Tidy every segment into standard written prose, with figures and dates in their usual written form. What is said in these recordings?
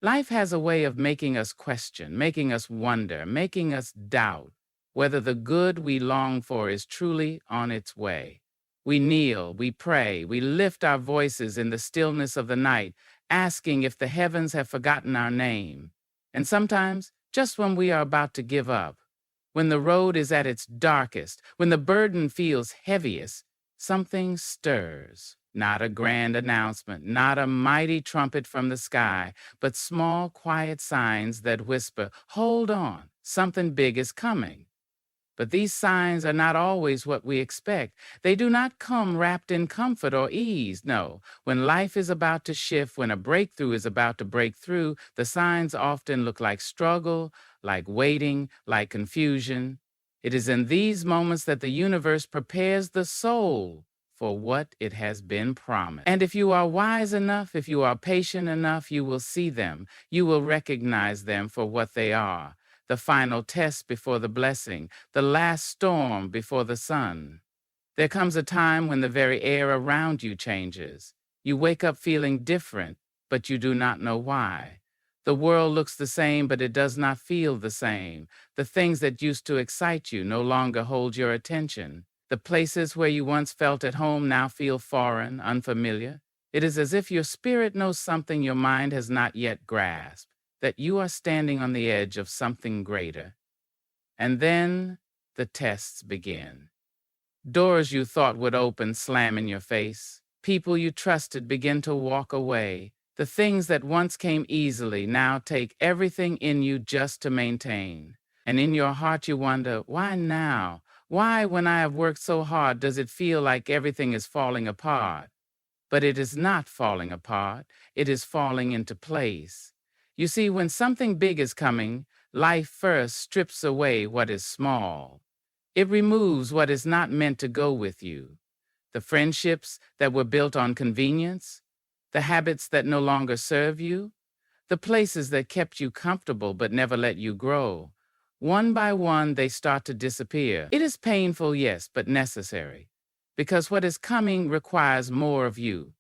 Life has a way of making us question, making us wonder, making us doubt whether the good we long for is truly on its way. We kneel, we pray, we lift our voices in the stillness of the night, asking if the heavens have forgotten our name. And sometimes, just when we are about to give up, when the road is at its darkest, when the burden feels heaviest, something stirs. Not a grand announcement, not a mighty trumpet from the sky, but small, quiet signs that whisper, "Hold on, something big is coming." But these signs are not always what we expect. They do not come wrapped in comfort or ease. No, when life is about to shift, when a breakthrough is about to break through, the signs often look like struggle, like waiting, like confusion. It is in these moments that the universe prepares the soul for what it has been promised. And if you are wise enough, if you are patient enough, you will see them. You will recognize them for what they are: the final test before the blessing, the last storm before the sun. There comes a time when the very air around you changes. You wake up feeling different, but you do not know why. The world looks the same, but it does not feel the same. The things that used to excite you no longer hold your attention. The places where you once felt at home now feel foreign, unfamiliar. It is as if your spirit knows something your mind has not yet grasped, that you are standing on the edge of something greater. And then the tests begin. Doors you thought would open slam in your face. People you trusted begin to walk away. The things that once came easily now take everything in you just to maintain. And in your heart you wonder, why now? Why, when I have worked so hard, does it feel like everything is falling apart? But it is not falling apart. It is falling into place. You see, when something big is coming, life first strips away what is small. It removes what is not meant to go with you. The friendships that were built on convenience, the habits that no longer serve you, the places that kept you comfortable but never let you grow. One by one, they start to disappear. It is painful, yes, but necessary, because what is coming requires more of you.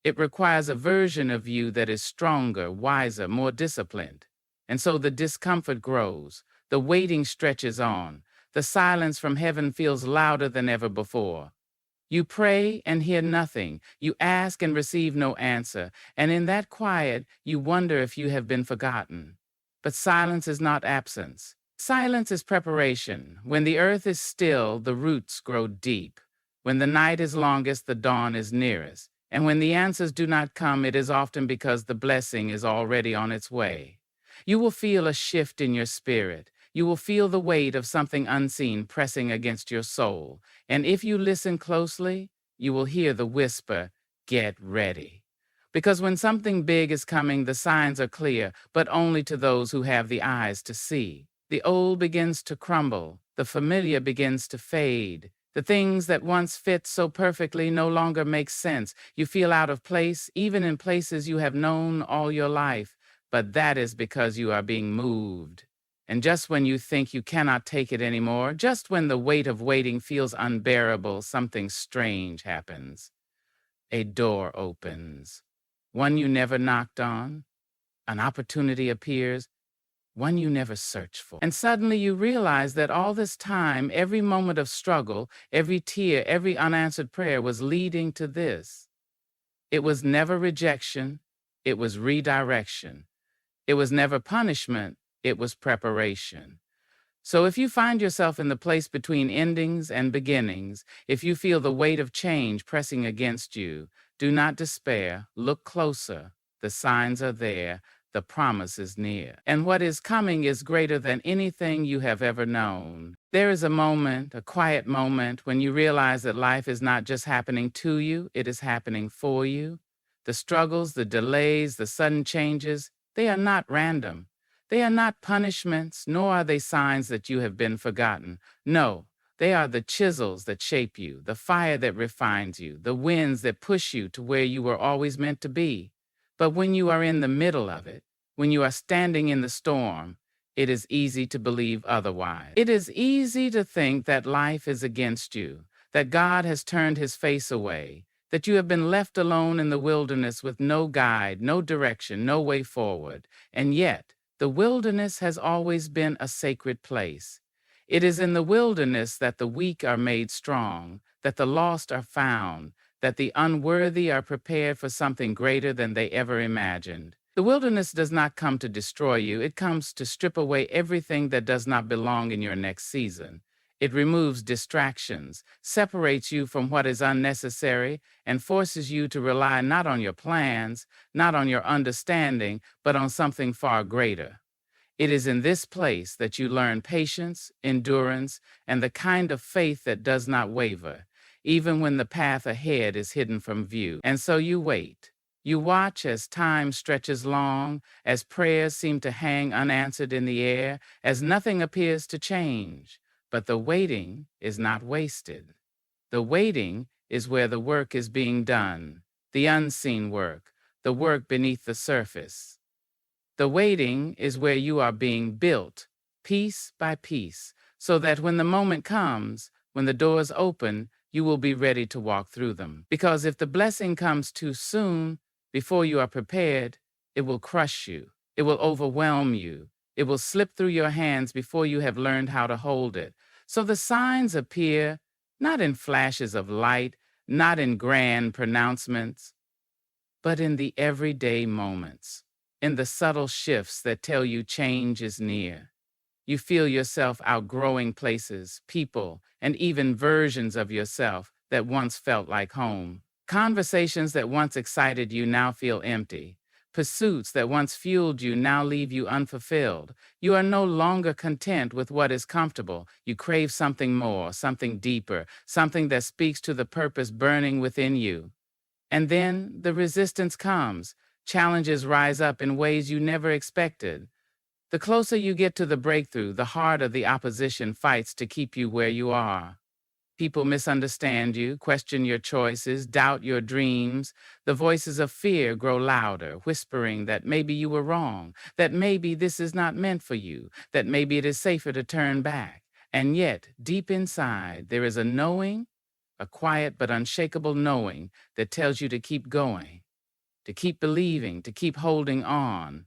It requires a version of you that is stronger, wiser, more disciplined. And so the discomfort grows, the waiting stretches on, the silence from heaven feels louder than ever before. You pray and hear nothing, you ask and receive no answer, and in that quiet, you wonder if you have been forgotten. But silence is not absence. Silence is preparation. When the earth is still, the roots grow deep. When the night is longest, the dawn is nearest. And when the answers do not come, it is often because the blessing is already on its way. You will feel a shift in your spirit. You will feel the weight of something unseen pressing against your soul. And if you listen closely, you will hear the whisper, "Get ready." Because when something big is coming, the signs are clear, but only to those who have the eyes to see. The old begins to crumble. The familiar begins to fade. The things that once fit so perfectly no longer make sense. You feel out of place, even in places you have known all your life. But that is because you are being moved. And just when you think you cannot take it anymore, just when the weight of waiting feels unbearable, something strange happens. A door opens. One you never knocked on. An opportunity appears. One you never searched for. And suddenly you realize that all this time, every moment of struggle, every tear, every unanswered prayer was leading to this. It was never rejection, it was redirection. It was never punishment, it was preparation. So if you find yourself in the place between endings and beginnings, if you feel the weight of change pressing against you, do not despair, look closer. The signs are there. The promise is near, and what is coming is greater than anything you have ever known. There is a moment, a quiet moment, when you realize that life is not just happening to you, it is happening for you. The struggles, the delays, the sudden changes, they are not random. They are not punishments, nor are they signs that you have been forgotten. No, they are the chisels that shape you, the fire that refines you, the winds that push you to where you were always meant to be. But when you are in the middle of it, when you are standing in the storm, it is easy to believe otherwise. It is easy to think that life is against you, that God has turned his face away, that you have been left alone in the wilderness with no guide, no direction, no way forward. And yet, the wilderness has always been a sacred place. It is in the wilderness that the weak are made strong, that the lost are found, that the unworthy are prepared for something greater than they ever imagined. The wilderness does not come to destroy you. It comes to strip away everything that does not belong in your next season. It removes distractions, separates you from what is unnecessary, and forces you to rely not on your plans, not on your understanding, but on something far greater. It is in this place that you learn patience, endurance, and the kind of faith that does not waver, even when the path ahead is hidden from view. And so you wait. You watch as time stretches long, as prayers seem to hang unanswered in the air, as nothing appears to change. But the waiting is not wasted. The waiting is where the work is being done, the unseen work, the work beneath the surface. The waiting is where you are being built, piece by piece, so that when the moment comes, when the doors open, you will be ready to walk through them. Because if the blessing comes too soon, before you are prepared, it will crush you. It will overwhelm you. It will slip through your hands before you have learned how to hold it. So the signs appear not in flashes of light, not in grand pronouncements, but in the everyday moments, in the subtle shifts that tell you change is near. You feel yourself outgrowing places, people, and even versions of yourself that once felt like home. Conversations that once excited you now feel empty. Pursuits that once fueled you now leave you unfulfilled. You are no longer content with what is comfortable. You crave something more, something deeper, something that speaks to the purpose burning within you. And then the resistance comes. Challenges rise up in ways you never expected. The closer you get to the breakthrough, the harder the opposition fights to keep you where you are. People misunderstand you, question your choices, doubt your dreams. The voices of fear grow louder, whispering that maybe you were wrong, that maybe this is not meant for you, that maybe it is safer to turn back. And yet, deep inside, there is a knowing, a quiet but unshakable knowing that tells you to keep going, to keep believing, to keep holding on.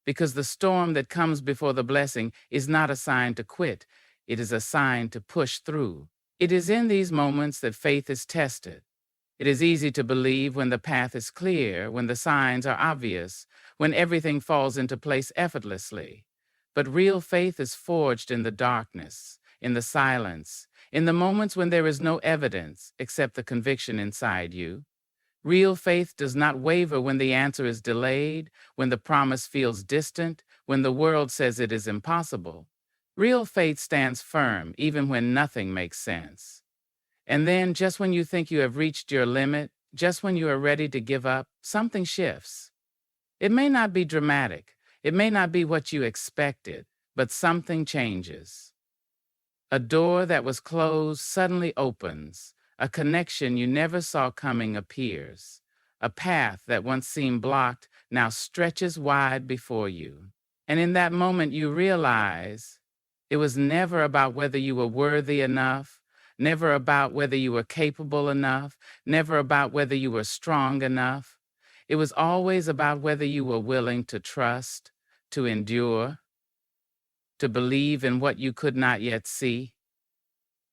Because the storm that comes before the blessing is not a sign to quit. It is a sign to push through. It is in these moments that faith is tested. It is easy to believe when the path is clear, when the signs are obvious, when everything falls into place effortlessly. But real faith is forged in the darkness, in the silence, in the moments when there is no evidence except the conviction inside you. Real faith does not waver when the answer is delayed, when the promise feels distant, when the world says it is impossible. Real faith stands firm even when nothing makes sense. And then, just when you think you have reached your limit, just when you are ready to give up, something shifts. It may not be dramatic, it may not be what you expected, but something changes. A door that was closed suddenly opens. A connection you never saw coming appears. A path that once seemed blocked now stretches wide before you. And in that moment you realize it was never about whether you were worthy enough, never about whether you were capable enough, never about whether you were strong enough. It was always about whether you were willing to trust, to endure, to believe in what you could not yet see.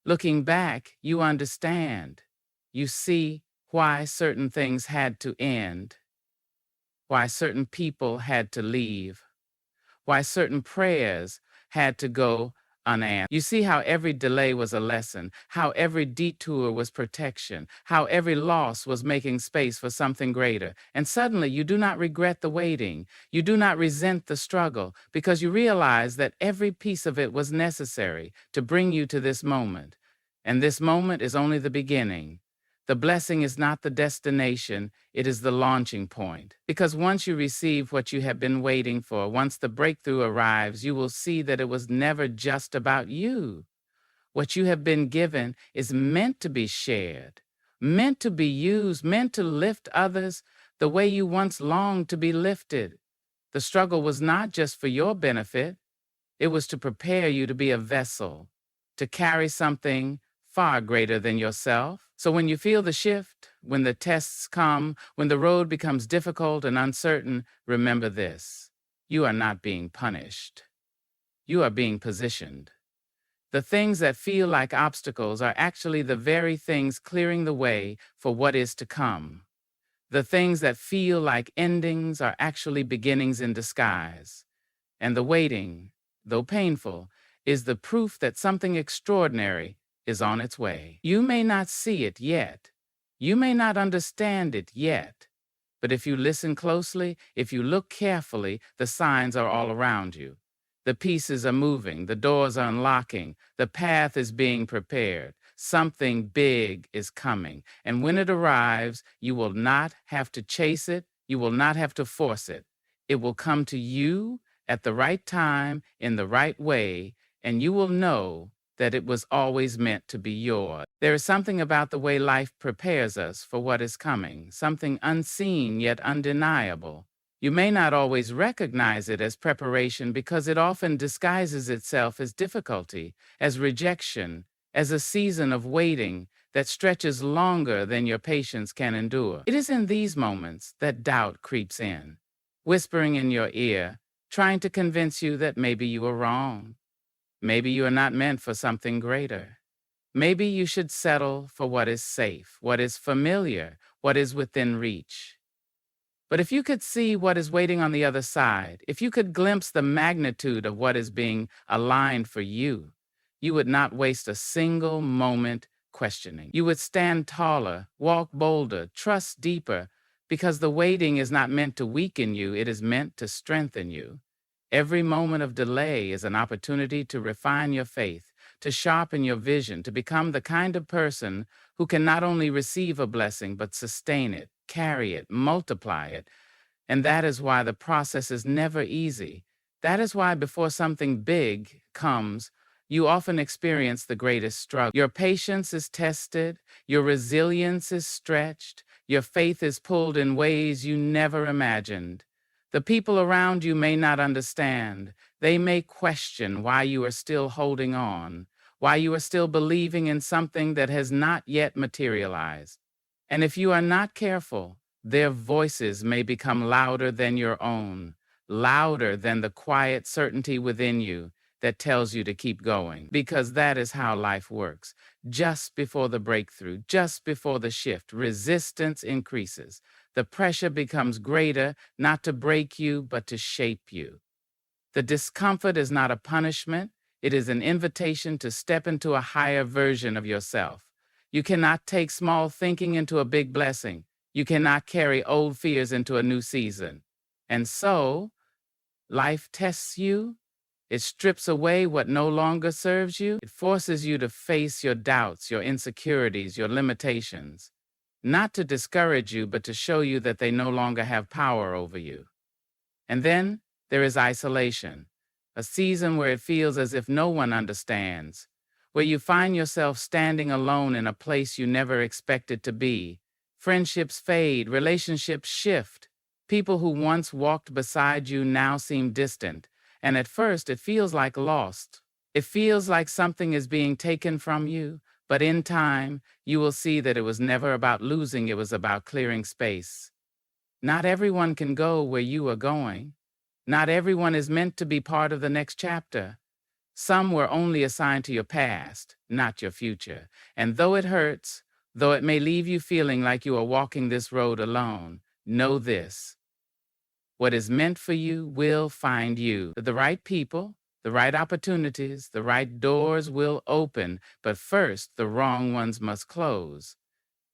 Looking back, you understand. You see why certain things had to end, why certain people had to leave, why certain prayers had to go unanswered. You see how every delay was a lesson, how every detour was protection, how every loss was making space for something greater. And suddenly you do not regret the waiting. You do not resent the struggle because you realize that every piece of it was necessary to bring you to this moment. And this moment is only the beginning. The blessing is not the destination, it is the launching point. Because once you receive what you have been waiting for, once the breakthrough arrives, you will see that it was never just about you. What you have been given is meant to be shared, meant to be used, meant to lift others the way you once longed to be lifted. The struggle was not just for your benefit, it was to prepare you to be a vessel, to carry something far greater than yourself. So when you feel the shift, when the tests come, when the road becomes difficult and uncertain, remember this. You are not being punished. You are being positioned. The things that feel like obstacles are actually the very things clearing the way for what is to come. The things that feel like endings are actually beginnings in disguise. And the waiting, though painful, is the proof that something extraordinary is on its way. You may not see it yet. You may not understand it yet. But if you listen closely, if you look carefully, the signs are all around you. The pieces are moving, the doors are unlocking, the path is being prepared. Something big is coming. And when it arrives, you will not have to chase it, you will not have to force it. It will come to you at the right time, in the right way, and you will know that it was always meant to be yours. There is something about the way life prepares us for what is coming, something unseen yet undeniable. You may not always recognize it as preparation because it often disguises itself as difficulty, as rejection, as a season of waiting that stretches longer than your patience can endure. It is in these moments that doubt creeps in, whispering in your ear, trying to convince you that maybe you are wrong. Maybe you are not meant for something greater. Maybe you should settle for what is safe, what is familiar, what is within reach. But if you could see what is waiting on the other side, if you could glimpse the magnitude of what is being aligned for you, you would not waste a single moment questioning. You would stand taller, walk bolder, trust deeper, because the waiting is not meant to weaken you, it is meant to strengthen you. Every moment of delay is an opportunity to refine your faith, to sharpen your vision, to become the kind of person who can not only receive a blessing, but sustain it, carry it, multiply it. And that is why the process is never easy. That is why before something big comes, you often experience the greatest struggle. Your patience is tested, your resilience is stretched, your faith is pulled in ways you never imagined. The people around you may not understand. They may question why you are still holding on, why you are still believing in something that has not yet materialized. And if you are not careful, their voices may become louder than your own, louder than the quiet certainty within you that tells you to keep going. Because that is how life works. Just before the breakthrough, just before the shift, resistance increases. The pressure becomes greater, not to break you, but to shape you. The discomfort is not a punishment. It is an invitation to step into a higher version of yourself. You cannot take small thinking into a big blessing. You cannot carry old fears into a new season. And so, life tests you. It strips away what no longer serves you. It forces you to face your doubts, your insecurities, your limitations. Not to discourage you, but to show you that they no longer have power over you. And then there is isolation, a season where it feels as if no one understands, where you find yourself standing alone in a place you never expected to be. Friendships fade, relationships shift. People who once walked beside you now seem distant, and at first it feels like lost. It feels like something is being taken from you. But in time, you will see that it was never about losing, it was about clearing space. Not everyone can go where you are going. Not everyone is meant to be part of the next chapter. Some were only assigned to your past, not your future. And though it hurts, though it may leave you feeling like you are walking this road alone, know this. What is meant for you will find you. The right people, the right opportunities, the right doors will open, but first the wrong ones must close.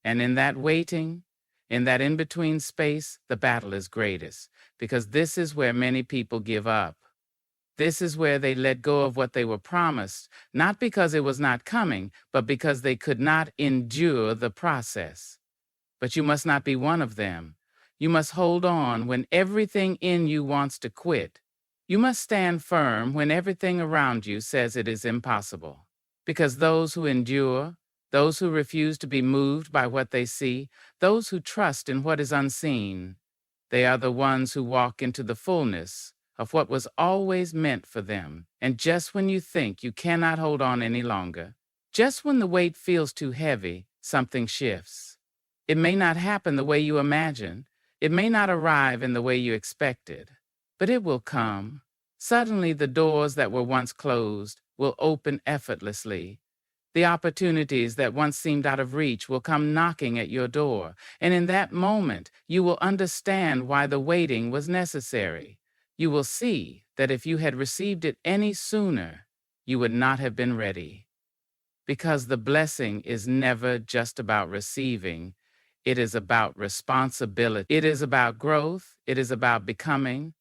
And in that waiting, in that in-between space, the battle is greatest, because this is where many people give up. This is where they let go of what they were promised, not because it was not coming, but because they could not endure the process. But you must not be one of them. You must hold on when everything in you wants to quit. You must stand firm when everything around you says it is impossible. Because those who endure, those who refuse to be moved by what they see, those who trust in what is unseen, they are the ones who walk into the fullness of what was always meant for them. And just when you think you cannot hold on any longer, just when the weight feels too heavy, something shifts. It may not happen the way you imagine. It may not arrive in the way you expected, but it will come. Suddenly, the doors that were once closed will open effortlessly. The opportunities that once seemed out of reach will come knocking at your door, and in that moment, you will understand why the waiting was necessary. You will see that if you had received it any sooner, you would not have been ready. Because the blessing is never just about receiving, it is about responsibility. It is about growth. It is about becoming.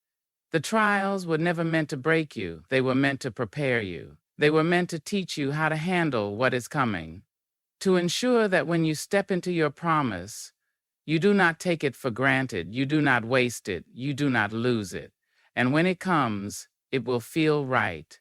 The trials were never meant to break you. They were meant to prepare you. They were meant to teach you how to handle what is coming, to ensure that when you step into your promise, you do not take it for granted, you do not waste it, you do not lose it. And when it comes, it will feel right.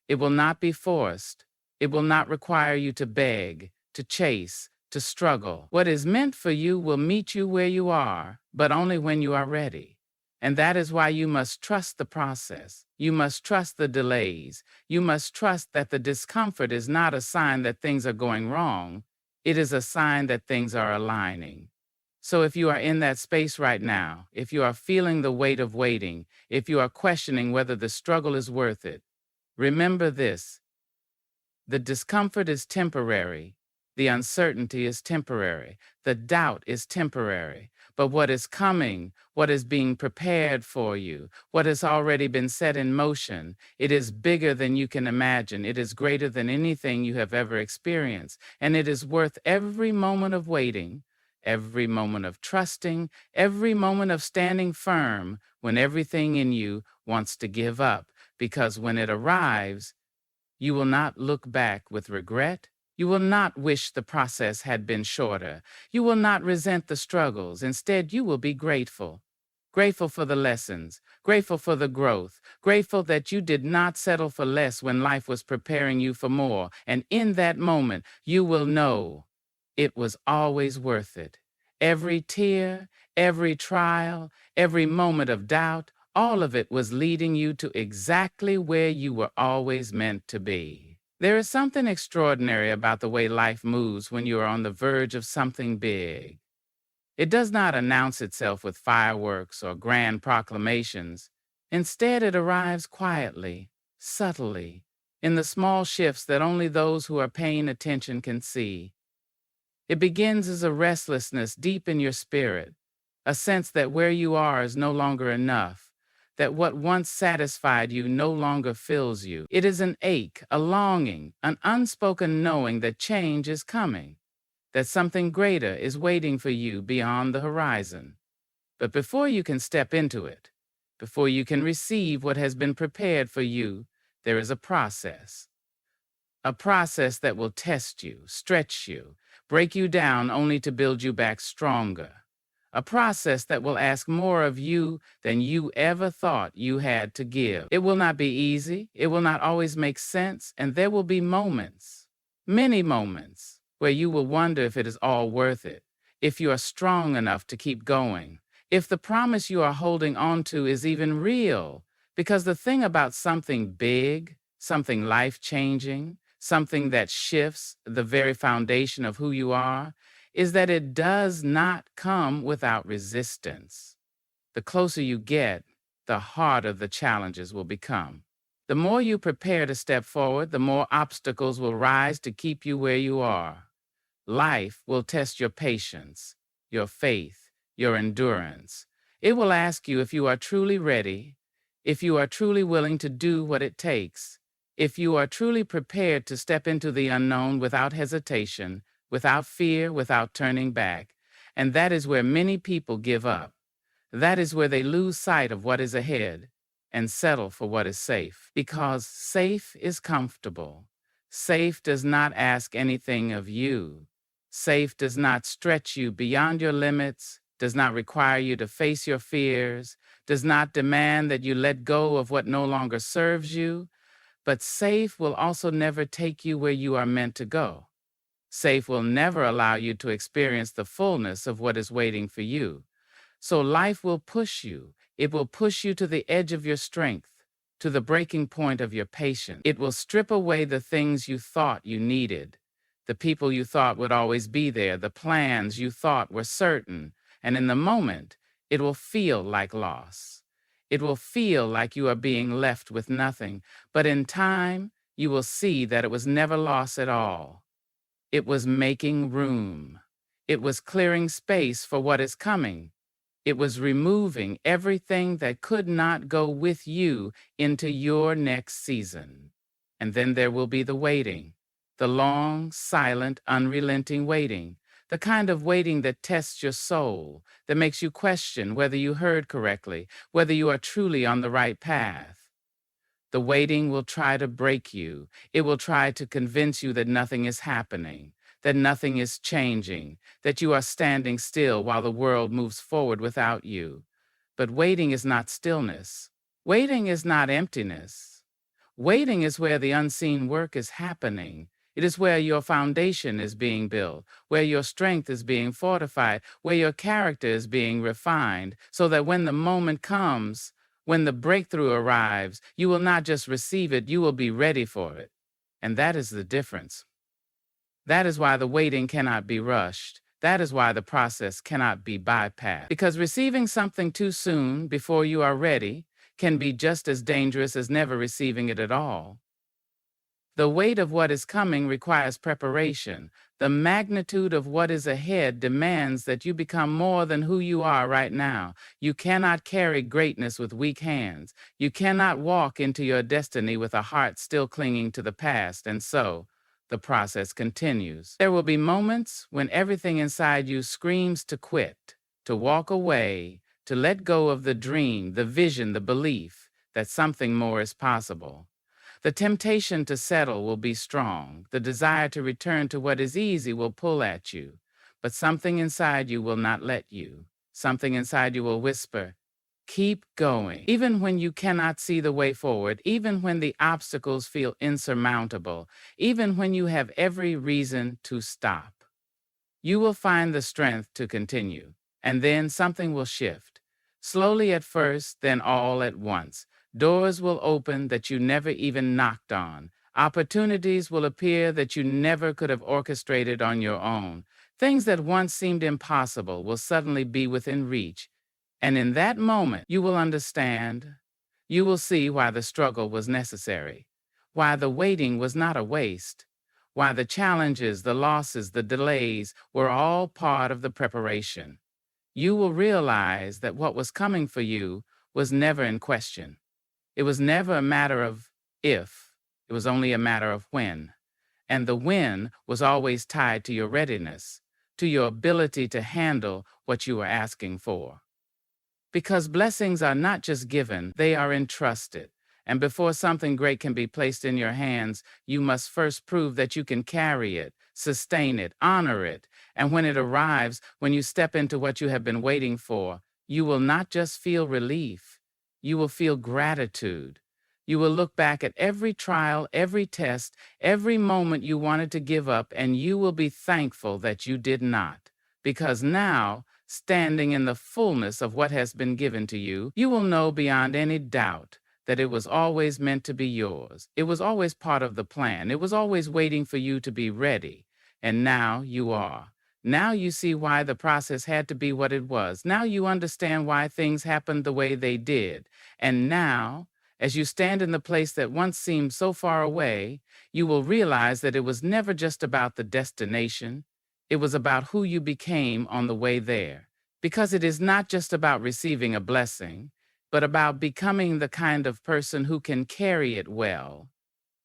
It will not be forced. It will not require you to beg, to chase, to struggle. What is meant for you will meet you where you are, but only when you are ready. And that is why you must trust the process. You must trust the delays. You must trust that the discomfort is not a sign that things are going wrong. It is a sign that things are aligning. So if you are in that space right now, if you are feeling the weight of waiting, if you are questioning whether the struggle is worth it, remember this: the discomfort is temporary. The uncertainty is temporary. The doubt is temporary. But what is coming, what is being prepared for you, what has already been set in motion, it is bigger than you can imagine. It is greater than anything you have ever experienced. And it is worth every moment of waiting, every moment of trusting, every moment of standing firm when everything in you wants to give up. Because when it arrives, you will not look back with regret. You will not wish the process had been shorter. You will not resent the struggles. Instead, you will be grateful. Grateful for the lessons, grateful for the growth, grateful that you did not settle for less when life was preparing you for more. And in that moment, you will know it was always worth it. Every tear, every trial, every moment of doubt, all of it was leading you to exactly where you were always meant to be. There is something extraordinary about the way life moves when you are on the verge of something big. It does not announce itself with fireworks or grand proclamations. Instead, it arrives quietly, subtly, in the small shifts that only those who are paying attention can see. It begins as a restlessness deep in your spirit, a sense that where you are is no longer enough, that what once satisfied you no longer fills you. It is an ache, a longing, an unspoken knowing that change is coming, that something greater is waiting for you beyond the horizon. But before you can step into it, before you can receive what has been prepared for you, there is a process that will test you, stretch you, break you down only to build you back stronger. A process that will ask more of you than you ever thought you had to give. It will not be easy. It will not always make sense. And there will be moments, many moments, where you will wonder if it is all worth it, if you are strong enough to keep going, if the promise you are holding on to is even real. Because the thing about something big, something life-changing, something that shifts the very foundation of who you are, is that it does not come without resistance. The closer you get, the harder the challenges will become. The more you prepare to step forward, the more obstacles will rise to keep you where you are. Life will test your patience, your faith, your endurance. It will ask you if you are truly ready, if you are truly willing to do what it takes, if you are truly prepared to step into the unknown without hesitation, without fear, without turning back. And that is where many people give up. That is where they lose sight of what is ahead and settle for what is safe. Because safe is comfortable. Safe does not ask anything of you. Safe does not stretch you beyond your limits, does not require you to face your fears, does not demand that you let go of what no longer serves you. But safe will also never take you where you are meant to go. Safe will never allow you to experience the fullness of what is waiting for you. So life will push you. It will push you to the edge of your strength, to the breaking point of your patience. It will strip away the things you thought you needed, The people you thought would always be there, the plans you thought were certain, and in the moment, it will feel like loss. It will feel like you are being left with nothing, but in time, you will see that it was never loss at all. It was making room. It was clearing space for what is coming. It was removing everything that could not go with you into your next season. And then there will be the waiting, the long, silent, unrelenting waiting, the kind of waiting that tests your soul, that makes you question whether you heard correctly, whether you are truly on the right path. The waiting will try to break you. It will try to convince you that nothing is happening, that nothing is changing, that you are standing still while the world moves forward without you. But waiting is not stillness. Waiting is not emptiness. Waiting is where the unseen work is happening. It is where your foundation is being built, where your strength is being fortified, where your character is being refined, so that when the moment comes, when the breakthrough arrives, you will not just receive it, you will be ready for it. And that is the difference. That is why the waiting cannot be rushed. That is why the process cannot be bypassed. Because receiving something too soon, before you are ready, can be just as dangerous as never receiving it at all. The weight of what is coming requires preparation. The magnitude of what is ahead demands that you become more than who you are right now. You cannot carry greatness with weak hands. You cannot walk into your destiny with a heart still clinging to the past, and so the process continues. There will be moments when everything inside you screams to quit, to walk away, to let go of the dream, the vision, the belief that something more is possible. The temptation to settle will be strong. The desire to return to what is easy will pull at you. But something inside you will not let you. Something inside you will whisper, keep going. Even when you cannot see the way forward, even when the obstacles feel insurmountable, even when you have every reason to stop, you will find the strength to continue. And then something will shift. Slowly at first, then all at once. Doors will open that you never even knocked on. Opportunities will appear that you never could have orchestrated on your own. Things that once seemed impossible will suddenly be within reach. And in that moment, you will understand. You will see why the struggle was necessary, why the waiting was not a waste, why the challenges, the losses, the delays were all part of the preparation. You will realize that what was coming for you was never in question. It was never a matter of if, it was only a matter of when. And the when was always tied to your readiness, to your ability to handle what you were asking for. Because blessings are not just given, they are entrusted. And before something great can be placed in your hands, you must first prove that you can carry it, sustain it, honor it. And when it arrives, when you step into what you have been waiting for, you will not just feel relief. You will feel gratitude. You will look back at every trial, every test, every moment you wanted to give up, and you will be thankful that you did not. Because now, standing in the fullness of what has been given to you, you will know beyond any doubt that it was always meant to be yours. It was always part of the plan. It was always waiting for you to be ready. And now you are. Now you see why the process had to be what it was. Now you understand why things happened the way they did. And now, as you stand in the place that once seemed so far away, you will realize that it was never just about the destination. It was about who you became on the way there. Because it is not just about receiving a blessing, but about becoming the kind of person who can carry it well.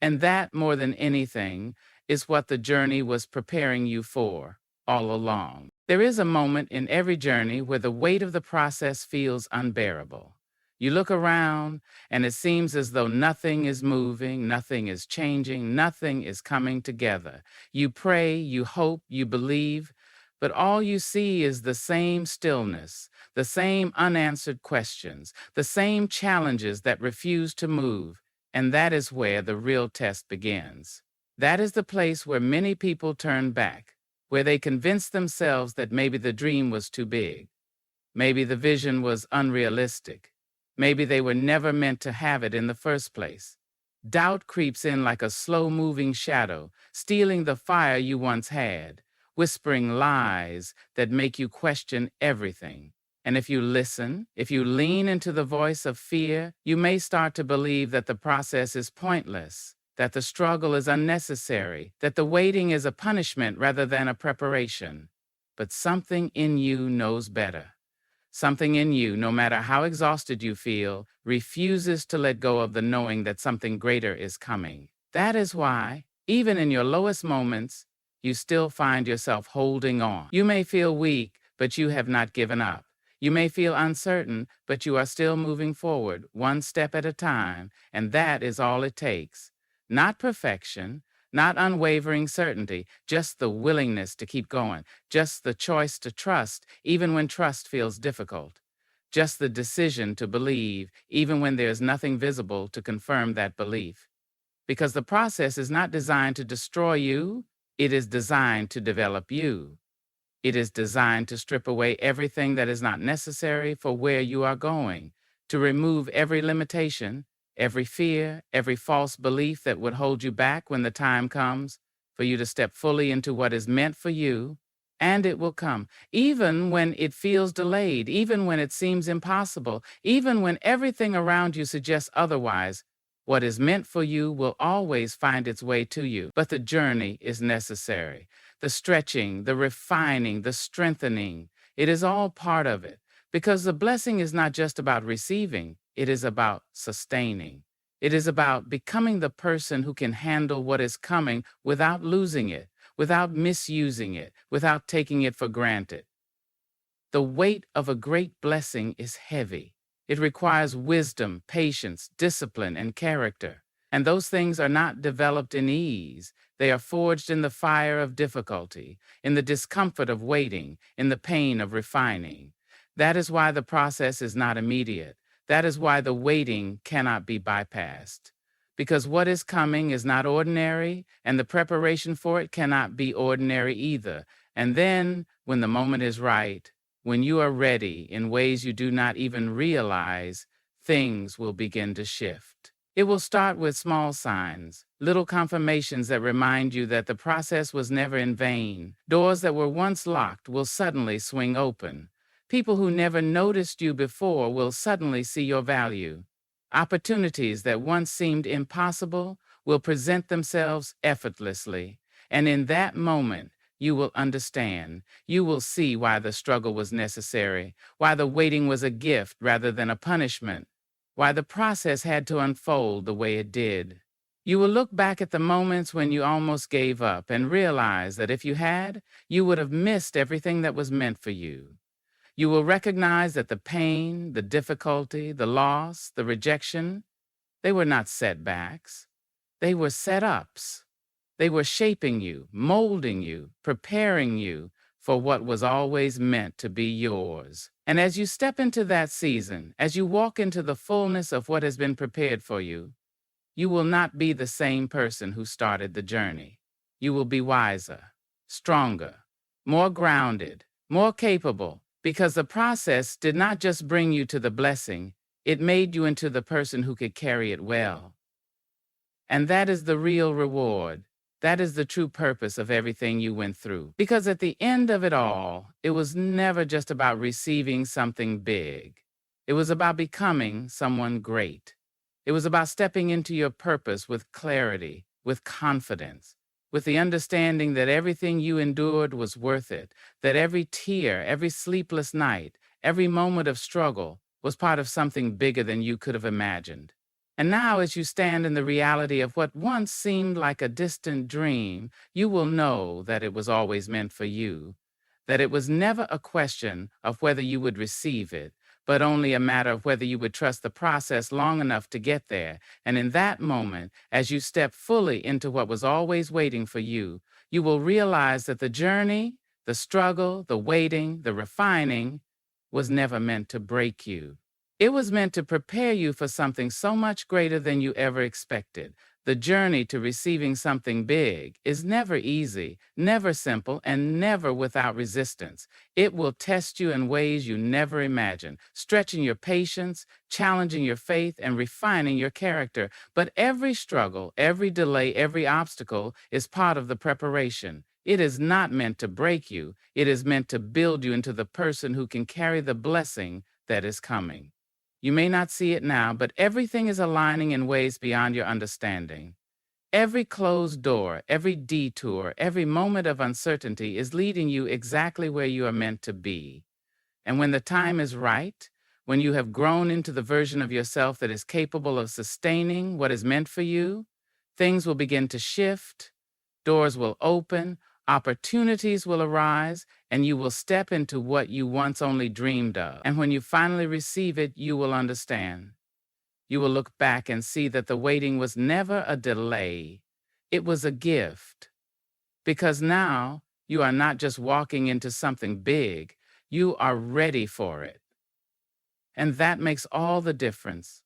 And that, more than anything, is what the journey was preparing you for all along. There is a moment in every journey where the weight of the process feels unbearable. You look around, and it seems as though nothing is moving, nothing is changing, nothing is coming together. You pray, you hope, you believe, but all you see is the same stillness, the same unanswered questions, the same challenges that refuse to move, and that is where the real test begins. That is the place where many people turn back, where they convince themselves that maybe the dream was too big, maybe the vision was unrealistic, maybe they were never meant to have it in the first place. Doubt creeps in like a slow-moving shadow, stealing the fire you once had, whispering lies that make you question everything. And if you listen, if you lean into the voice of fear, you may start to believe that the process is pointless, that the struggle is unnecessary, that the waiting is a punishment rather than a preparation. But something in you knows better. Something in you, no matter how exhausted you feel, refuses to let go of the knowing that something greater is coming. That is why, even in your lowest moments, you still find yourself holding on. You may feel weak, but you have not given up. You may feel uncertain, but you are still moving forward, one step at a time, and that is all it takes. Not perfection, not unwavering certainty, just the willingness to keep going, just the choice to trust, even when trust feels difficult, just the decision to believe, even when there's nothing visible to confirm that belief. Because the process is not designed to destroy you, it is designed to develop you. It is designed to strip away everything that is not necessary for where you are going, to remove every limitation, every fear, every false belief that would hold you back when the time comes for you to step fully into what is meant for you. And it will come, even when it feels delayed, even when it seems impossible, even when everything around you suggests otherwise. What is meant for you will always find its way to you, but the journey is necessary. The stretching, the refining, the strengthening, it is all part of it. Because the blessing is not just about receiving, it is about sustaining. It is about becoming the person who can handle what is coming without losing it, without misusing it, without taking it for granted. The weight of a great blessing is heavy. It requires wisdom, patience, discipline, and character. And those things are not developed in ease. They are forged in the fire of difficulty, in the discomfort of waiting, in the pain of refining. That is why the process is not immediate. That is why the waiting cannot be bypassed. Because what is coming is not ordinary, and the preparation for it cannot be ordinary either. And then, when the moment is right, when you are ready in ways you do not even realize, things will begin to shift. It will start with small signs, little confirmations that remind you that the process was never in vain. Doors that were once locked will suddenly swing open. People who never noticed you before will suddenly see your value. Opportunities that once seemed impossible will present themselves effortlessly. And in that moment, you will understand. You will see why the struggle was necessary, why the waiting was a gift rather than a punishment, why the process had to unfold the way it did. You will look back at the moments when you almost gave up and realize that if you had, you would have missed everything that was meant for you. You will recognize that the pain, the difficulty, the loss, the rejection, they were not setbacks. They were setups. They were shaping you, molding you, preparing you for what was always meant to be yours. And as you step into that season, as you walk into the fullness of what has been prepared for you, you will not be the same person who started the journey. You will be wiser, stronger, more grounded, more capable, because the process did not just bring you to the blessing, it made you into the person who could carry it well. And that is the real reward. That is the true purpose of everything you went through. Because at the end of it all, it was never just about receiving something big. It was about becoming someone great. It was about stepping into your purpose with clarity, with confidence, with the understanding that everything you endured was worth it, that every tear, every sleepless night, every moment of struggle was part of something bigger than you could have imagined. And now, as you stand in the reality of what once seemed like a distant dream, you will know that it was always meant for you, that it was never a question of whether you would receive it, but only a matter of whether you would trust the process long enough to get there. And in that moment, as you step fully into what was always waiting for you, you will realize that the journey, the struggle, the waiting, the refining was never meant to break you. It was meant to prepare you for something so much greater than you ever expected. The journey to receiving something big is never easy, never simple, and never without resistance. It will test you in ways you never imagined, stretching your patience, challenging your faith, and refining your character. But every struggle, every delay, every obstacle is part of the preparation. It is not meant to break you. It is meant to build you into the person who can carry the blessing that is coming. You may not see it now, but everything is aligning in ways beyond your understanding. Every closed door, every detour, every moment of uncertainty is leading you exactly where you are meant to be. And when the time is right, when you have grown into the version of yourself that is capable of sustaining what is meant for you, things will begin to shift, doors will open, opportunities will arise, and you will step into what you once only dreamed of. And when you finally receive it, you will understand. You will look back and see that the waiting was never a delay. It was a gift. Because now you are not just walking into something big, you are ready for it. And that makes all the difference.